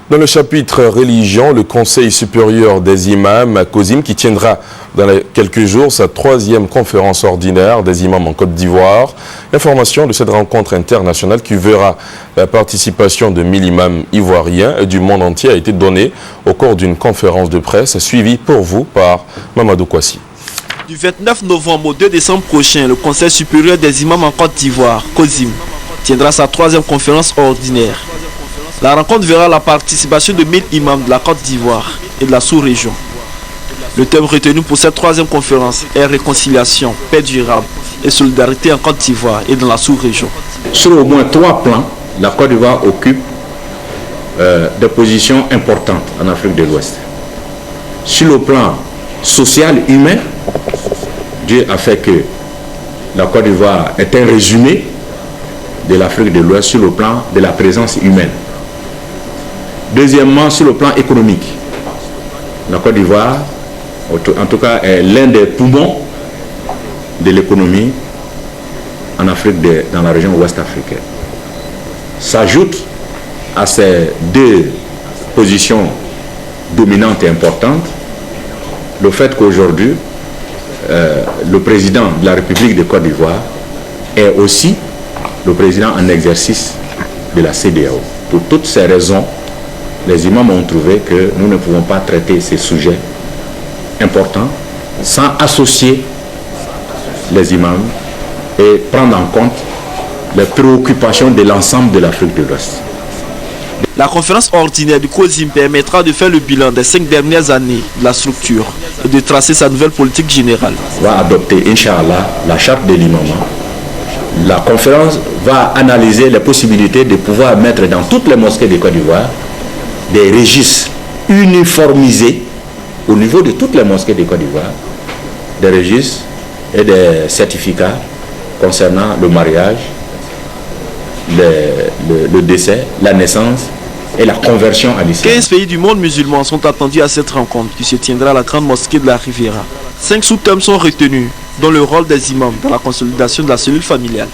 Dans le chapitre religion, le Conseil supérieur des imams, COSIM, qui tiendra dans quelques jours sa 3e conférence ordinaire des imams en Côte d'Ivoire. L'information de cette rencontre internationale qui verra la participation de 1000 imams ivoiriens et du monde entier a été donnée au cours d'une conférence de presse suivie pour vous par Mamadou Kwasi. Du 29 novembre au 2 décembre prochain, le Conseil supérieur des imams en Côte d'Ivoire, COSIM, tiendra sa 3e conférence ordinaire. La rencontre verra la participation de 1000 imams de la Côte d'Ivoire et de la sous-région. Le thème retenu pour cette 3e conférence est réconciliation, paix durable et solidarité en Côte d'Ivoire et dans la sous-région. Sur au moins 3 plans, la Côte d'Ivoire occupe des positions importantes en Afrique de l'Ouest. Sur le plan social, humain, Dieu a fait que la Côte d'Ivoire est un résumé de l'Afrique de l'Ouest sur le plan de la présence humaine. Deuxièmement, sur le plan économique, la Côte d'Ivoire, en tout cas, est l'un des poumons de l'économie en Afrique, dans la région ouest africaine. S'ajoute à ces 2 positions dominantes et importantes le fait qu'aujourd'hui, le président de la République de Côte d'Ivoire est aussi le président en exercice de la CEDEAO. Pour toutes ces raisons, les imams ont trouvé que nous ne pouvons pas traiter ces sujets importants sans associer les imams et prendre en compte les préoccupations de l'ensemble de l'Afrique de l'Ouest. La conférence ordinaire du COSIM permettra de faire le bilan des 5 dernières années de la structure et de tracer sa nouvelle politique générale. On va adopter, Inch'Allah, la charte de l'imam. La conférence va analyser les possibilités de pouvoir mettre dans toutes les mosquées de Côte d'Ivoire des registres uniformisés au niveau de toutes les mosquées de Côte d'Ivoire, des registres et des certificats concernant le mariage, le décès, la naissance et la conversion à l'islam. 15 pays du monde musulman sont attendus à cette rencontre qui se tiendra à la grande mosquée de la Riviera. 5 sous-thèmes sont retenus, dont le rôle des imams dans la consolidation de la cellule familiale.